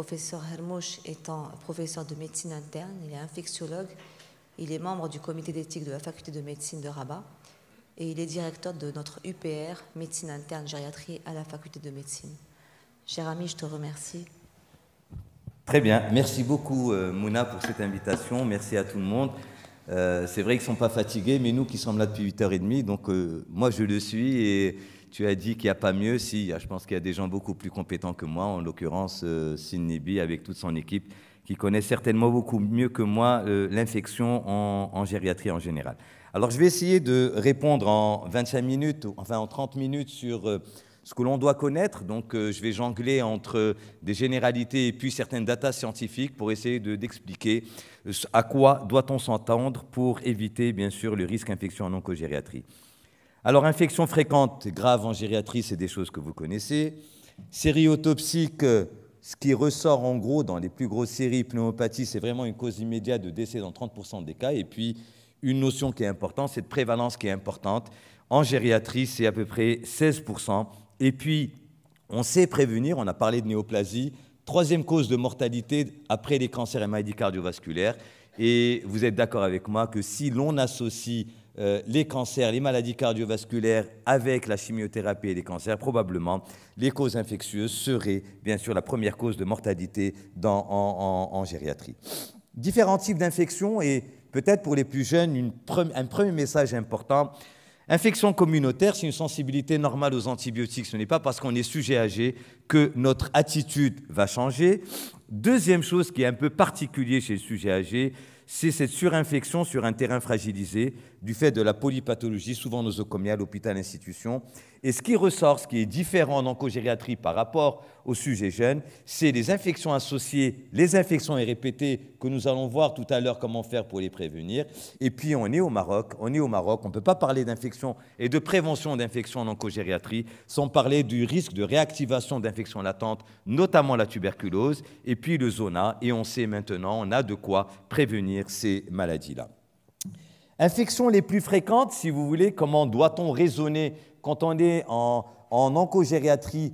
Professeur Hermouche étant professeur de médecine interne, il est infectiologue, il est membre du comité d'éthique de la faculté de médecine de Rabat et il est directeur de notre UPR, médecine interne gériatrie à la faculté de médecine. Cher ami, je te remercie. Très bien, merci beaucoup Mouna pour cette invitation, merci à tout le monde. C'est vrai qu'ils ne sont pas fatigués, mais nous qui sommes là depuis 8h30, donc moi je le suis et tu as dit qu'il n'y a pas mieux. Si, je pense qu'il y a des gens beaucoup plus compétents que moi, en l'occurrence Sidney avec toute son équipe, qui connaît certainement beaucoup mieux que moi l'infection en gériatrie en général. Alors je vais essayer de répondre en 25 minutes, enfin en 30 minutes sur ce que l'on doit connaître. Donc je vais jongler entre des généralités et puis certaines datas scientifiques pour essayer d'expliquer à quoi doit-on s'entendre pour éviter bien sûr le risque d'infection en oncogériatrie. Alors, infection fréquente, grave en gériatrie, c'est des choses que vous connaissez. Série autopsique, ce qui ressort en gros dans les plus grosses séries, pneumopathie, c'est vraiment une cause immédiate de décès dans 30% des cas. Et puis, une notion qui est importante, c'est de prévalence qui est importante. En gériatrie, c'est à peu près 16%. Et puis, on sait prévenir, on a parlé de néoplasie, troisième cause de mortalité après les cancers et maladies cardiovasculaires. Et vous êtes d'accord avec moi que si l'on associe les cancers, les maladies cardiovasculaires avec la chimiothérapie et les cancers, probablement les causes infectieuses seraient bien sûr la première cause de mortalité en gériatrie. Différents types d'infections et peut-être pour les plus jeunes, un premier message important. Infection communautaire, c'est une sensibilité normale aux antibiotiques. Ce n'est pas parce qu'on est sujet âgé que notre attitude va changer. Deuxième chose qui est un peu particulier chez le sujet âgé, c'est cette surinfection sur un terrain fragilisé du fait de la polypathologie, souvent nosocomiale, hôpital, institution. Et ce qui ressort, ce qui est différent en oncogériatrie par rapport au sujet jeune, c'est les infections associées, les infections répétées que nous allons voir tout à l'heure comment faire pour les prévenir. Et puis on est au Maroc, on ne peut pas parler d'infection et de prévention d'infection en oncogériatrie sans parler du risque de réactivation d'infections latentes, notamment la tuberculose, et puis le zona. Et on sait maintenant, on a de quoi prévenir ces maladies-là. Infections les plus fréquentes, si vous voulez, comment doit-on raisonner quand on est en oncogériatrie,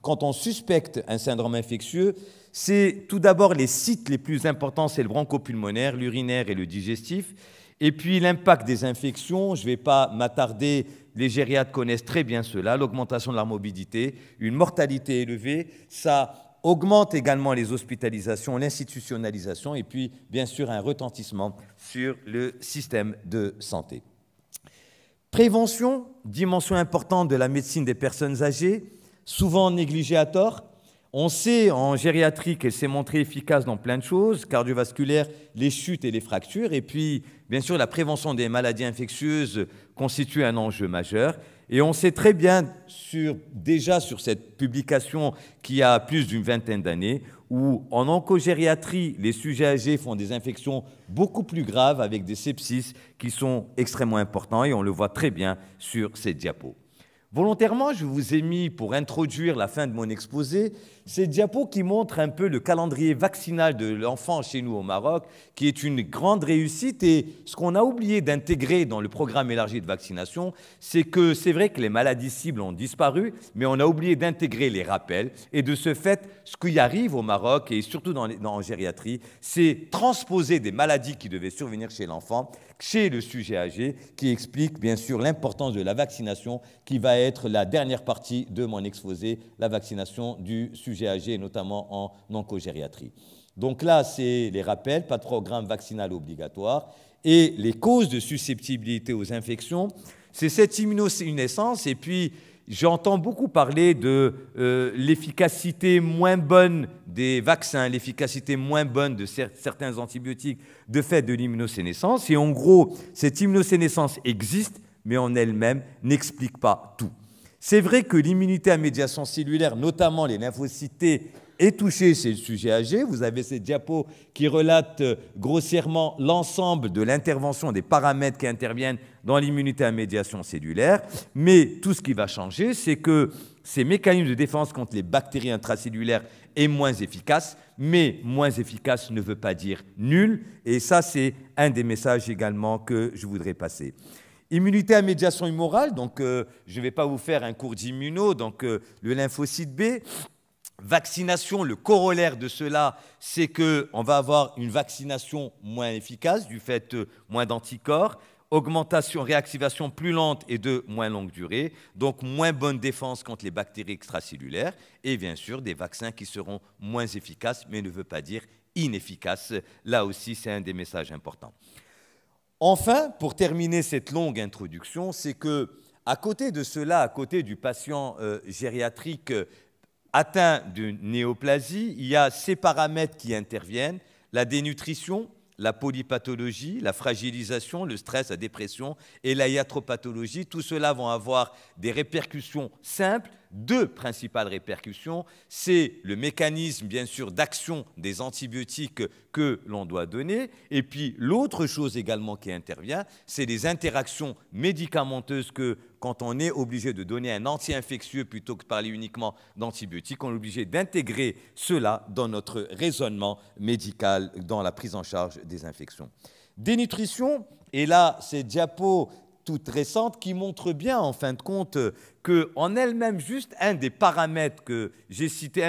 quand on suspecte un syndrome infectieux? C'est tout d'abord les sites les plus importants, c'est le bronchopulmonaire, l'urinaire et le digestif. Et puis l'impact des infections, je ne vais pas m'attarder, les gériatres connaissent très bien cela, l'augmentation de la morbidité, une mortalité élevée, ça augmente également les hospitalisations, l'institutionnalisation et puis, bien sûr, un retentissement sur le système de santé. Prévention, dimension importante de la médecine des personnes âgées, souvent négligée à tort. On sait en gériatrie qu'elle s'est montrée efficace dans plein de choses, cardiovasculaires, les chutes et les fractures. Et puis, bien sûr, la prévention des maladies infectieuses constitue un enjeu majeur. Et on sait très bien, déjà sur cette publication qui a plus d'une vingtaine d'années, où en oncogériatrie, les sujets âgés font des infections beaucoup plus graves avec des sepsis qui sont extrêmement importants et on le voit très bien sur cette diapo. Volontairement, je vous ai mis, pour introduire la fin de mon exposé, ces diapos qui montrent un peu le calendrier vaccinal de l'enfant chez nous au Maroc, qui est une grande réussite. Et ce qu'on a oublié d'intégrer dans le programme élargi de vaccination, c'est que c'est vrai que les maladies cibles ont disparu, mais on a oublié d'intégrer les rappels. Et de ce fait, ce qui arrive au Maroc, et surtout en gériatrie, c'est transposer des maladies qui devaient survenir chez l'enfant, chez le sujet âgé, qui explique bien sûr l'importance de la vaccination, qui va être la dernière partie de mon exposé, la vaccination du sujet âgé, notamment en oncogériatrie. Donc là, c'est les rappels, pas de programme vaccinal obligatoire. Et les causes de susceptibilité aux infections, c'est cette immunosénescence. Et puis, j'entends beaucoup parler de l'efficacité moins bonne des vaccins, l'efficacité moins bonne de certains antibiotiques de fait de l'immunosénescence. Et en gros, cette immunosénescence existe, mais en elle-même n'explique pas tout. C'est vrai que l'immunité à médiation cellulaire, notamment les lymphocytes T, est touchée chez le sujet âgé. Vous avez ces diapos qui relatent grossièrement l'ensemble de l'intervention des paramètres qui interviennent dans l'immunité à médiation cellulaire. Mais tout ce qui va changer, c'est que ces mécanismes de défense contre les bactéries intracellulaires est moins efficace, mais moins efficace ne veut pas dire nul. Et ça, c'est un des messages également que je voudrais passer. Immunité à médiation humorale, donc je ne vais pas vous faire un cours d'immuno, donc le lymphocyte B vaccination, le corollaire de cela, c'est qu'on va avoir une vaccination moins efficace, du fait moins d'anticorps, augmentation, réactivation plus lente et de moins longue durée, donc moins bonne défense contre les bactéries extracellulaires, et bien sûr des vaccins qui seront moins efficaces, mais ne veut pas dire inefficaces. Là aussi, c'est un des messages importants. Enfin, pour terminer cette longue introduction, c'est que, à côté de cela, à côté du patient gériatrique atteint d'une néoplasie, il y a ces paramètres qui interviennent, la dénutrition, la polypathologie, la fragilisation, le stress, la dépression et la iatropathologie. Tout cela vont avoir des répercussions simples. Deux principales répercussions, c'est le mécanisme, bien sûr, d'action des antibiotiques que l'on doit donner. Et puis, l'autre chose également qui intervient, c'est les interactions médicamenteuses que, quand on est obligé de donner un anti-infectieux plutôt que de parler uniquement d'antibiotiques, on est obligé d'intégrer cela dans notre raisonnement médical, dans la prise en charge des infections. Dénutrition, et là, c'est diapo toute récente qui montre bien, en fin de compte, qu'en elle-même, juste un des paramètres que j'ai cité,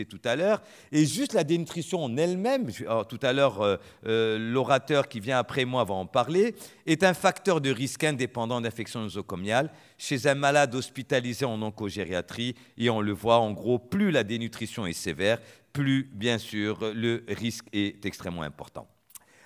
tout à l'heure, et juste la dénutrition en elle-même, tout à l'heure, l'orateur qui vient après moi va en parler, est un facteur de risque indépendant d'infection nosocomiale chez un malade hospitalisé en oncogériatrie, et on le voit, en gros, plus la dénutrition est sévère, plus, bien sûr, le risque est extrêmement important.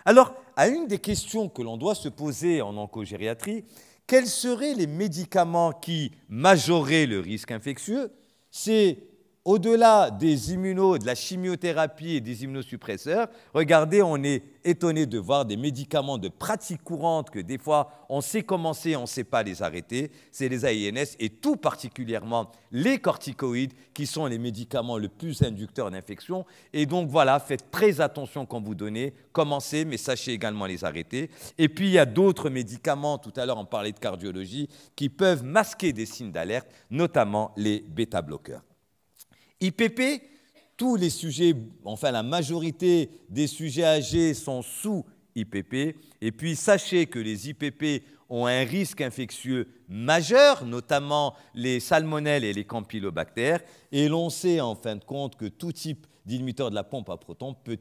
Alors, à une des questions que l'on doit se poser en oncogériatrie, quels seraient les médicaments qui majoraient le risque infectieux? C'est au-delà de la chimiothérapie et des immunosuppresseurs. Regardez, on est étonné de voir des médicaments de pratique courante que des fois on sait commencer, on ne sait pas les arrêter. C'est les AINS et tout particulièrement les corticoïdes qui sont les médicaments le plus inducteurs d'infection. Et donc voilà, faites très attention quand vous donnez, commencez, mais sachez également les arrêter. Et puis il y a d'autres médicaments, tout à l'heure on parlait de cardiologie, qui peuvent masquer des signes d'alerte, notamment les bêta-bloqueurs. IPP, tous les sujets, enfin la majorité des sujets âgés sont sous IPP. Et puis sachez que les IPP ont un risque infectieux majeur, notamment les salmonelles et les campylobactères. Et l'on sait en fin de compte que tout type d'inhibiteur de la pompe à protons peut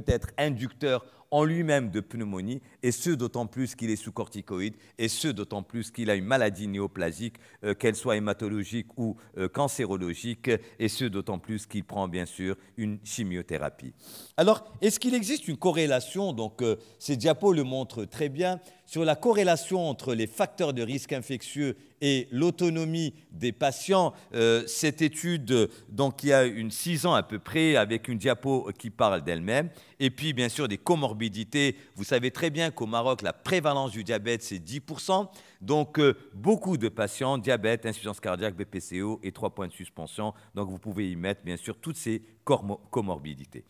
être inducteur en lui-même de pneumonie, et ce d'autant plus qu'il est sous corticoïdes, et ce d'autant plus qu'il a une maladie néoplasique, qu'elle soit hématologique ou cancérologique, et ce d'autant plus qu'il prend bien sûr une chimiothérapie. Alors, est-ce qu'il existe une corrélation, donc ces diapos le montrent très bien, sur la corrélation entre les facteurs de risque infectieux et l'autonomie des patients? Cette étude, donc, il y a 6 ans à peu près, avec une diapo qui parle d'elle-même, et puis bien sûr des comorbidités. Vous savez très bien qu'au Maroc, la prévalence du diabète, c'est 10%, donc beaucoup de patients, diabète, insuffisance cardiaque, BPCO et 3 points de suspension, donc vous pouvez y mettre bien sûr toutes ces comorbidités.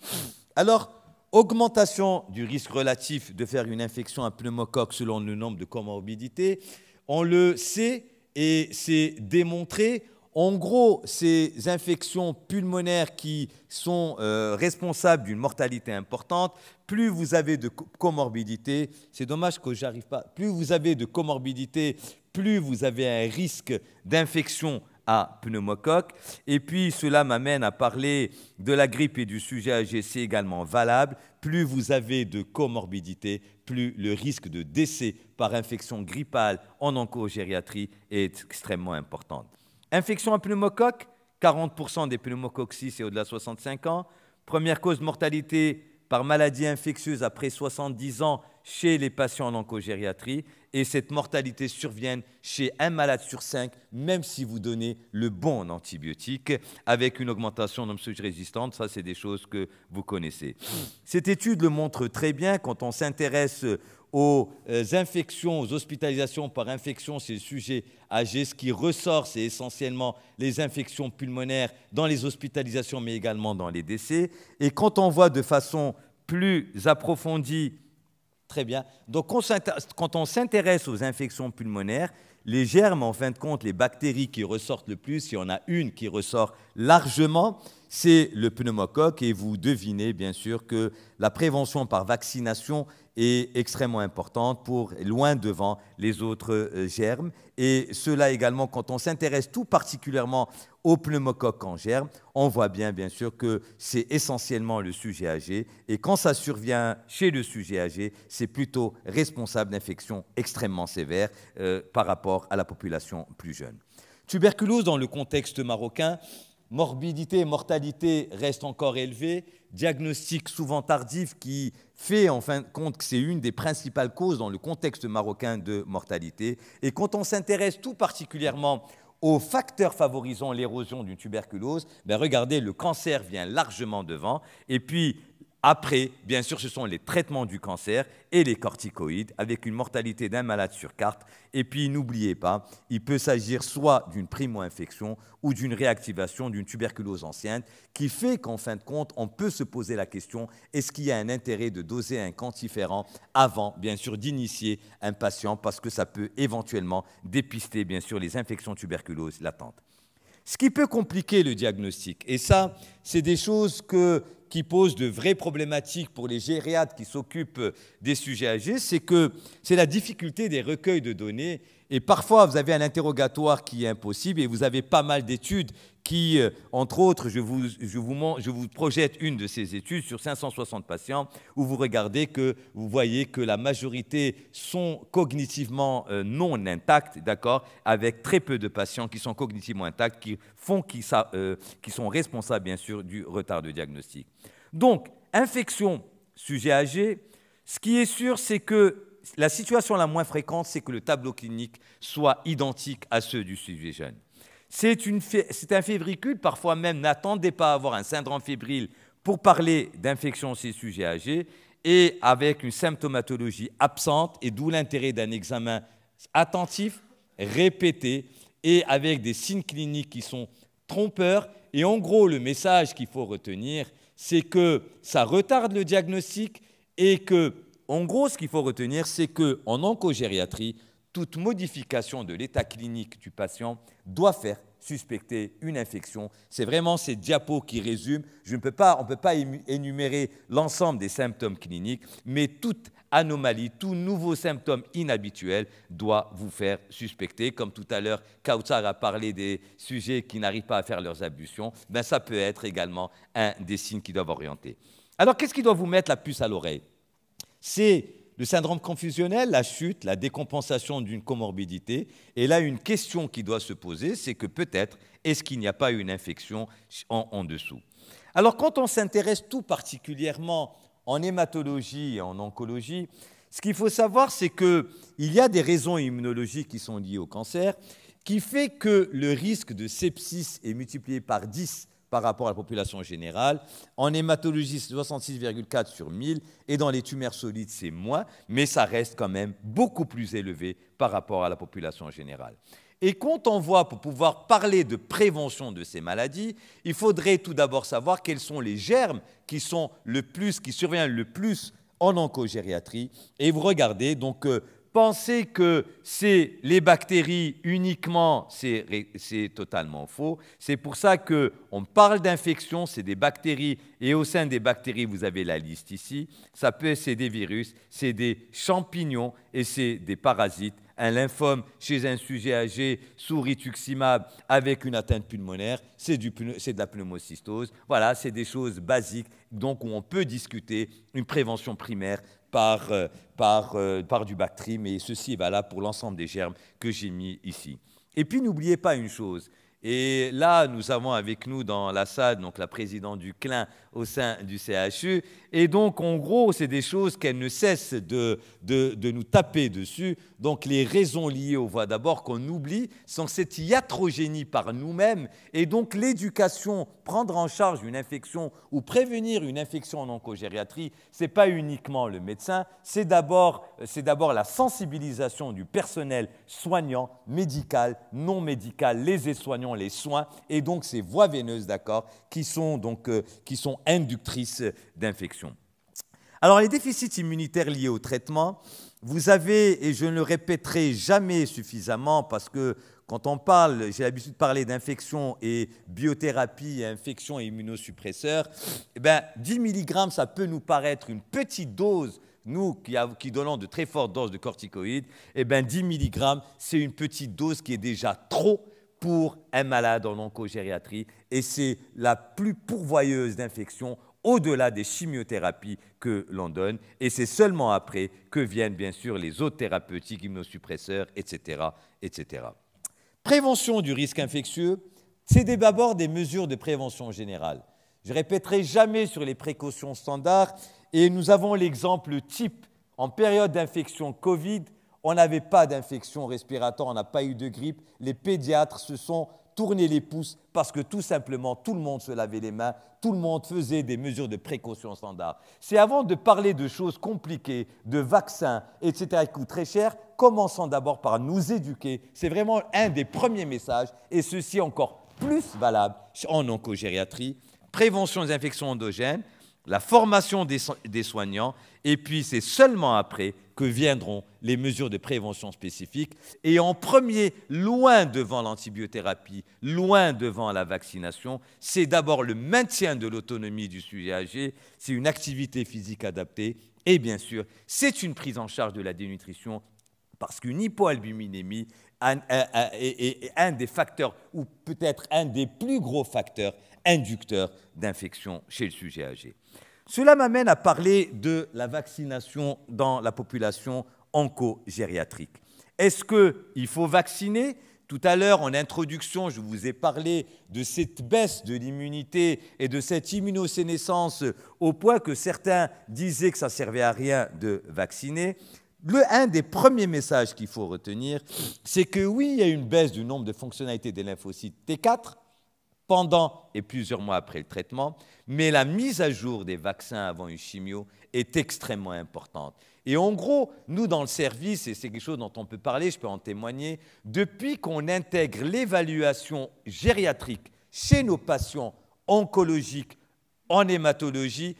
Alors, augmentation du risque relatif de faire une infection à pneumocoque selon le nombre de comorbidités, on le sait et c'est démontré. En gros, ces infections pulmonaires qui sont responsables d'une mortalité importante, plus vous avez de comorbidités, c'est dommage que j'arrive pas, plus vous avez de comorbidités, plus vous avez un risque d'infection à pneumocoque. Et puis, cela m'amène à parler de la grippe et du sujet âgé, c'est également valable. Plus vous avez de comorbidités, plus le risque de décès par infection grippale en oncogériatrie est extrêmement important. Infection à pneumocoque, 40% des pneumocoques 6 et au-delà de 65 ans. Première cause de mortalité par maladie infectieuse après 70 ans chez les patients en oncogériatrie. Et cette mortalité survient chez un malade sur 5, même si vous donnez le bon antibiotique, avec une augmentation d'homéostasie résistante. Ça, c'est des choses que vous connaissez. Cette étude le montre très bien quand on s'intéresse aux infections, aux hospitalisations par infection chez les sujets âgés. Ce qui ressort, c'est essentiellement les infections pulmonaires dans les hospitalisations, mais également dans les décès. Et quand on voit de façon plus approfondie, très bien, donc quand on s'intéresse aux infections pulmonaires, les germes, en fin de compte, les bactéries qui ressortent le plus, il y en a une qui ressort largement, c'est le pneumocoque et vous devinez bien sûr que la prévention par vaccination est extrêmement importante pour loin devant les autres germes. Et cela également, quand on s'intéresse tout particulièrement au pneumocoque en germe, on voit bien sûr que c'est essentiellement le sujet âgé. Et quand ça survient chez le sujet âgé, c'est plutôt responsable d'infections extrêmement sévères par rapport à la population plus jeune. Tuberculose dans le contexte marocain, morbidité et mortalité restent encore élevées, diagnostic souvent tardif qui fait en fin de compte que c'est une des principales causes dans le contexte marocain de mortalité. Et quand on s'intéresse tout particulièrement aux facteurs favorisant l'érosion d'une tuberculose, regardez, le cancer vient largement devant. Et puis, après, bien sûr, ce sont les traitements du cancer et les corticoïdes, avec une mortalité d'un malade sur 4. Et puis, n'oubliez pas, il peut s'agir soit d'une primo-infection ou d'une réactivation d'une tuberculose ancienne, qui fait qu'en fin de compte, on peut se poser la question, est-ce qu'il y a un intérêt de doser un quantiférant avant, bien sûr, d'initier un patient, parce que ça peut éventuellement dépister, bien sûr, les infections tuberculoses latentes. Ce qui peut compliquer le diagnostic, et ça, c'est des choses qui posent de vraies problématiques pour les gériatres qui s'occupent des sujets âgés, c'est la difficulté des recueils de données. Et parfois, vous avez un interrogatoire qui est impossible et vous avez pas mal d'études qui, entre autres, je vous projette une de ces études sur 560 patients où vous regardez que vous voyez que la majorité sont cognitivement non intacts, d'accord, avec très peu de patients qui sont cognitivement intacts, qui sont responsables, bien sûr, du retard de diagnostic. Donc, infection, sujet âgé, ce qui est sûr, c'est que la situation la moins fréquente, c'est que le tableau clinique soit identique à ceux du sujet jeune. C'est un fébricule, parfois même n'attendez pas à avoir un syndrome fébrile pour parler d'infection chez sujets âgés, et avec une symptomatologie absente, et d'où l'intérêt d'un examen attentif, répété, et avec des signes cliniques qui sont trompeurs. Et en gros, le message qu'il faut retenir, c'est que ça retarde le diagnostic et que, en gros, ce qu'il faut retenir, c'est qu'en oncogériatrie, toute modification de l'état clinique du patient doit faire suspecter une infection. C'est vraiment ces diapos qui résument. On ne peut pas énumérer l'ensemble des symptômes cliniques, mais toute anomalie, tout nouveau symptôme inhabituel doit vous faire suspecter. Comme tout à l'heure, Kautsar a parlé des sujets qui n'arrivent pas à faire leurs ablutions. Ça peut être également un des signes qui doivent orienter. Alors, qu'est-ce qui doit vous mettre la puce à l'oreille? C'est le syndrome confusionnel, la chute, la décompensation d'une comorbidité. Et là, une question qui doit se poser, c'est que peut-être, est-ce qu'il n'y a pas une infection en dessous? Alors, quand on s'intéresse tout particulièrement en hématologie et en oncologie, ce qu'il faut savoir, c'est qu'il y a des raisons immunologiques qui sont liées au cancer, qui fait que le risque de sepsis est multiplié par 10 par rapport à la population générale. En hématologie, c'est 66,4 sur 1000, et dans les tumeurs solides, c'est moins, mais ça reste quand même beaucoup plus élevé par rapport à la population générale. Et quand on voit, pour pouvoir parler de prévention de ces maladies, il faudrait tout d'abord savoir quels sont les germes qui surviennent le plus en oncogériatrie. Et vous regardez, donc, penser que c'est les bactéries uniquement, c'est totalement faux. C'est pour ça qu'on parle d'infection, c'est des bactéries, et au sein des bactéries, vous avez la liste ici. C'est des virus, c'est des champignons et c'est des parasites. Un lymphome chez un sujet âgé sous rituximab avec une atteinte pulmonaire, c'est de la pneumocystose. Voilà, c'est des choses basiques, donc où on peut discuter une prévention primaire par du Bactrim, et ceci est valable pour l'ensemble des germes que j'ai mis ici. Et puis, n'oubliez pas une chose, et là, nous avons avec nous dans la salle donc, la présidente du CLIN au sein du CHU, et donc, en gros, c'est des choses qu'elle ne cesse de nous taper dessus. Donc, les raisons liées aux voies d'abord qu'on oublie sont cette iatrogénie par nous-mêmes, et donc l'éducation, prendre en charge une infection ou prévenir une infection en oncogériatrie, ce n'est pas uniquement le médecin, c'est d'abord la sensibilisation du personnel soignant, médical, non médical, les aides-soignants, les soins, et donc ces voies veineuses, d'accord, qui sont inductrices d'infection. Alors, les déficits immunitaires liés au traitement, vous avez, et je ne le répéterai jamais suffisamment parce que quand on parle, j'ai l'habitude de parler d'infection et biothérapie, infection et immunosuppresseurs, eh bien, 10 mg, ça peut nous paraître une petite dose. Nous qui donnons de très fortes doses de corticoïdes, eh bien 10 mg, c'est une petite dose qui est déjà trop pour un malade en oncogériatrie et c'est la plus pourvoyeuse d'infections au-delà des chimiothérapies que l'on donne. Et c'est seulement après que viennent bien sûr les autres thérapeutiques, immunosuppresseurs, etc., etc. Prévention du risque infectieux, c'est d'abord des mesures de prévention générale. Je ne répéterai jamais sur les précautions standards. Et nous avons l'exemple type. En période d'infection Covid, on n'avait pas d'infection respiratoire, on n'a pas eu de grippe. Les pédiatres se sont tournés les pouces parce que tout simplement, tout le monde se lavait les mains, tout le monde faisait des mesures de précaution standard. C'est avant de parler de choses compliquées, de vaccins, etc., qui coûtent très cher, commençons d'abord par nous éduquer. C'est vraiment un des premiers messages, et ceci est encore plus valable en oncogériatrie. Prévention des infections endogènes, la formation des soignants, et puis c'est seulement après que viendront les mesures de prévention spécifiques. Et en premier, loin devant l'antibiothérapie, loin devant la vaccination, c'est d'abord le maintien de l'autonomie du sujet âgé, c'est une activité physique adaptée, et bien sûr, c'est une prise en charge de la dénutrition, parce qu'une hypoalbuminémie est un des facteurs, ou peut-être un des plus gros facteurs inducteurs d'infection chez le sujet âgé. Cela m'amène à parler de la vaccination dans la population oncogériatrique. Est-ce qu'il faut vacciner ? Tout à l'heure, en introduction, je vous ai parlé de cette baisse de l'immunité et de cette immunosénescence au point que certains disaient que ça ne servait à rien de vacciner. Un des premiers messages qu'il faut retenir, c'est que oui, il y a une baisse du nombre de fonctionnalités des lymphocytes T4 pendant et plusieurs mois après le traitement, mais la mise à jour des vaccins avant une chimio est extrêmement importante. Et en gros, nous, dans le service, et c'est quelque chose dont on peut parler, je peux en témoigner, depuis qu'on intègre l'évaluation gériatrique chez nos patients oncologiques en hématologie,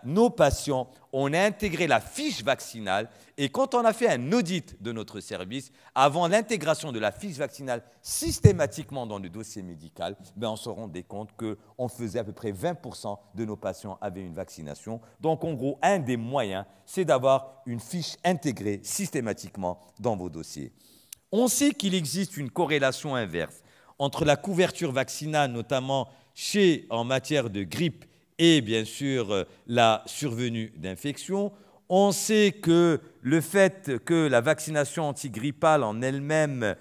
nos patients, on a intégré la fiche vaccinale et quand on a fait un audit de notre service, avant l'intégration de la fiche vaccinale systématiquement dans le dossier médical, on se rendait compte qu'on faisait à peu près 20% de nos patients avaient une vaccination. Donc en gros, un des moyens, c'est d'avoir une fiche intégrée systématiquement dans vos dossiers. On sait qu'il existe une corrélation inverse entre la couverture vaccinale, notamment en matière de grippe, et bien sûr la survenue d'infections. On sait que le fait que la vaccination antigrippale en elle-même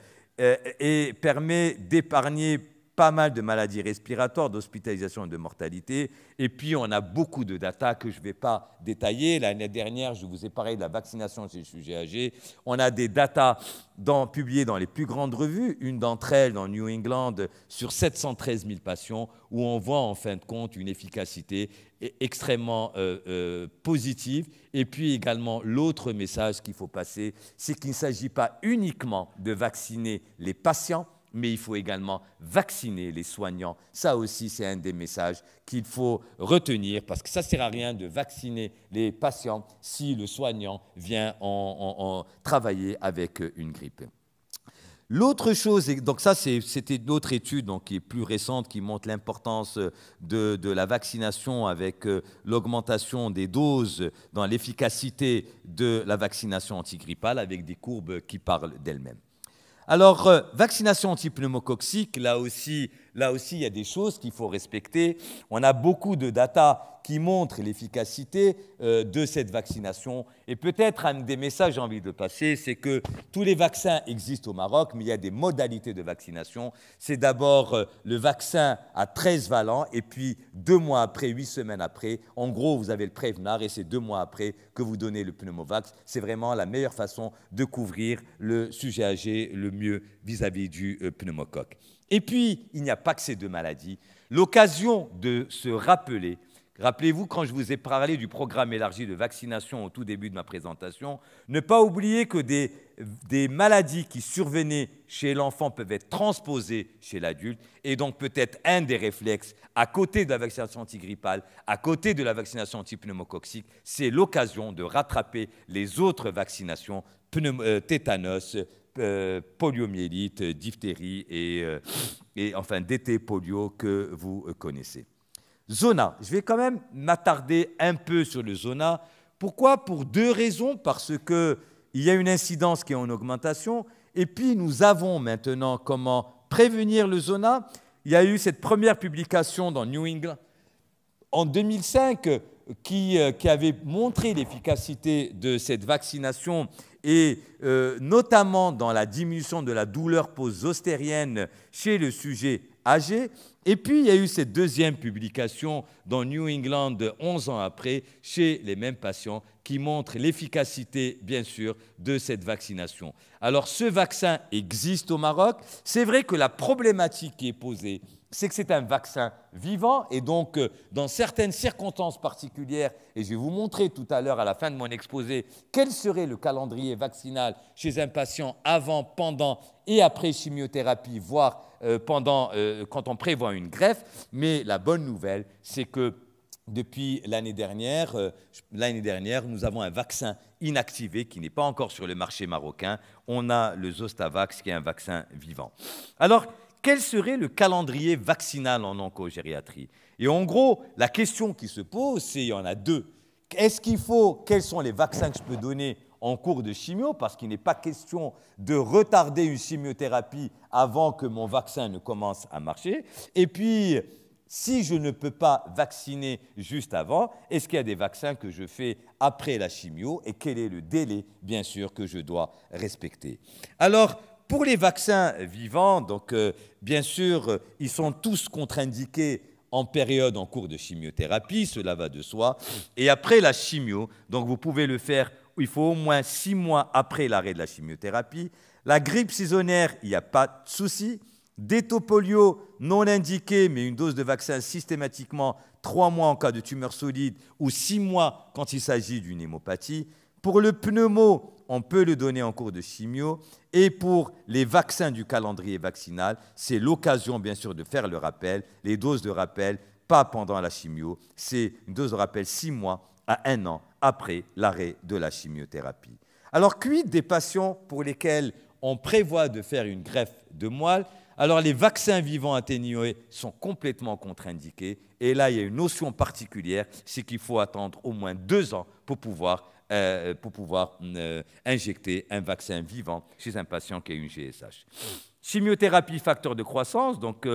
permet d'épargner pas mal de maladies respiratoires, d'hospitalisation et de mortalité. Et puis, on a beaucoup de data que je ne vais pas détailler. L'année dernière, je vous ai parlé de la vaccination chez les sujets âgés. On a des datas publiées dans les plus grandes revues, une d'entre elles dans New England, sur 713 000 patients, où on voit en fin de compte une efficacité extrêmement positive. Et puis également, l'autre message qu'il faut passer, c'est qu'il ne s'agit pas uniquement de vacciner les patients, mais il faut également vacciner les soignants. Ça aussi, c'est un des messages qu'il faut retenir parce que ça ne sert à rien de vacciner les patients si le soignant vient travailler avec une grippe. L'autre chose, donc ça c'était une autre étude donc, qui est plus récente, qui montre l'importance de la vaccination avec l'augmentation des doses dans l'efficacité de la vaccination antigrippale avec des courbes qui parlent d'elles-mêmes. Alors, vaccination antipneumococcique, là aussi, il y a des choses qu'il faut respecter. On a beaucoup de data qui montrent l'efficacité de cette vaccination. Et peut-être un des messages que j'ai envie de passer, c'est que tous les vaccins existent au Maroc, mais il y a des modalités de vaccination. C'est d'abord le vaccin à 13 valents, et puis 2 mois après, 8 semaines après, en gros, vous avez le Prevnar, et c'est 2 mois après que vous donnez le pneumovax. C'est vraiment la meilleure façon de couvrir le sujet âgé le mieux vis-à-vis du pneumocoque. Et puis, il n'y a pas que ces 2 maladies. L'occasion de se rappeler, rappelez-vous quand je vous ai parlé du programme élargi de vaccination au tout début de ma présentation, ne pas oublier que des maladies qui survenaient chez l'enfant peuvent être transposées chez l'adulte et donc peut-être un des réflexes, à côté de la vaccination antigrippale, à côté de la vaccination antipneumococcique, c'est l'occasion de rattraper les autres vaccinations, tétanos, poliomyélite, diphtérie et enfin d'été polio que vous connaissez. Zona, je vais quand même m'attarder un peu sur le zona. Pourquoi? Pour deux raisons, parce qu'il y a une incidence qui est en augmentation, et puis nous avons maintenant comment prévenir le zona. Il y a eu cette première publication dans New England en 2005 qui avait montré l'efficacité de cette vaccination et notamment dans la diminution de la douleur post-zostérienne chez le sujet âgé. Et puis, il y a eu cette deuxième publication dans New England 11 ans après chez les mêmes patients qui montre l'efficacité, bien sûr, de cette vaccination. Alors, ce vaccin existe au Maroc. C'est vrai que la problématique qui est posée, c'est que c'est un vaccin vivant et donc dans certaines circonstances particulières, et je vais vous montrer tout à l'heure à la fin de mon exposé quel serait le calendrier vaccinal chez un patient avant, pendant et après chimiothérapie, voire quand on prévoit une greffe. Mais la bonne nouvelle, c'est que depuis l'année dernière, nous avons un vaccin inactivé qui n'est pas encore sur le marché marocain. On a le Zostavax qui est un vaccin vivant. Alors, quel serait le calendrier vaccinal en oncogériatrie? Et en gros, la question qui se pose, c'est, il y en a deux. Quels sont les vaccins que je peux donner en cours de chimio? Parce qu'il n'est pas question de retarder une chimiothérapie avant que mon vaccin ne commence à marcher. Et puis, si je ne peux pas vacciner juste avant, est-ce qu'il y a des vaccins que je fais après la chimio? Et quel est le délai, bien sûr, que je dois respecter? Alors, pour les vaccins vivants, donc, bien sûr, ils sont tous contre-indiqués en période en cours de chimiothérapie, cela va de soi. Et après la chimio, donc vous pouvez le faire, il faut au moins 6 mois après l'arrêt de la chimiothérapie. La grippe saisonnière, il n'y a pas de souci. Détopolio non indiqué, mais une dose de vaccin systématiquement 3 mois en cas de tumeur solide ou 6 mois quand il s'agit d'une hémopathie. Pour le pneumo, on peut le donner en cours de chimio. Et pour les vaccins du calendrier vaccinal, c'est l'occasion, bien sûr, de faire le rappel. Les doses de rappel, pas pendant la chimio, c'est une dose de rappel 6 mois à 1 an après l'arrêt de la chimiothérapie. Alors, quid des patients pour lesquels on prévoit de faire une greffe de moelle? Alors, les vaccins vivants atténués sont complètement contre-indiqués. Et là, il y a une notion particulière, c'est qu'il faut attendre au moins 2 ans pour pouvoir injecter un vaccin vivant chez un patient qui a une GSH. Chimiothérapie facteur de croissance, donc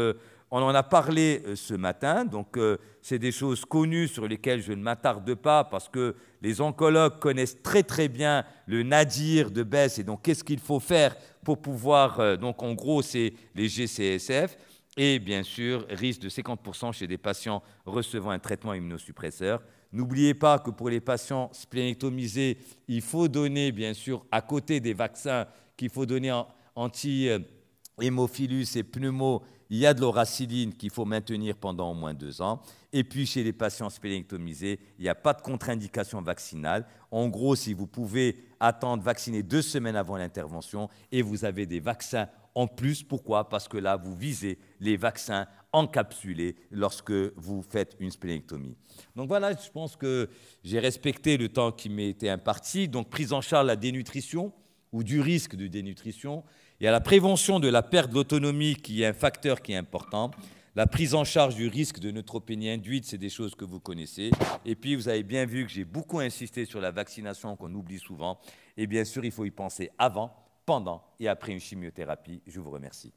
on en a parlé ce matin, donc c'est des choses connues sur lesquelles je ne m'attarde pas parce que les oncologues connaissent très très bien le nadir de Besse et donc qu'est-ce qu'il faut faire pour pouvoir, donc en gros c'est les GCSF et bien sûr risque de 50% chez des patients recevant un traitement immunosuppresseur. N'oubliez pas que pour les patients splénectomisés, il faut donner, bien sûr, à côté des vaccins qu'il faut donner anti-hémophilus et pneumo, il y a de l'oraciline qu'il faut maintenir pendant au moins 2 ans. Et puis, chez les patients splénectomisés, il n'y a pas de contre-indication vaccinale. En gros, si vous pouvez attendre vacciner 2 semaines avant l'intervention et vous avez des vaccins en plus, pourquoi? Parce que là, vous visez les vaccins encapsulés lorsque vous faites une splénectomie. Donc voilà, je pense que j'ai respecté le temps qui m'est été imparti. Donc prise en charge de la dénutrition ou du risque de dénutrition. Il y a la prévention de la perte de l'autonomie qui est un facteur qui est important. La prise en charge du risque de neutropénie induite, c'est des choses que vous connaissez. Et puis, vous avez bien vu que j'ai beaucoup insisté sur la vaccination qu'on oublie souvent. Et bien sûr, il faut y penser avant, pendant et après une chimiothérapie. Je vous remercie.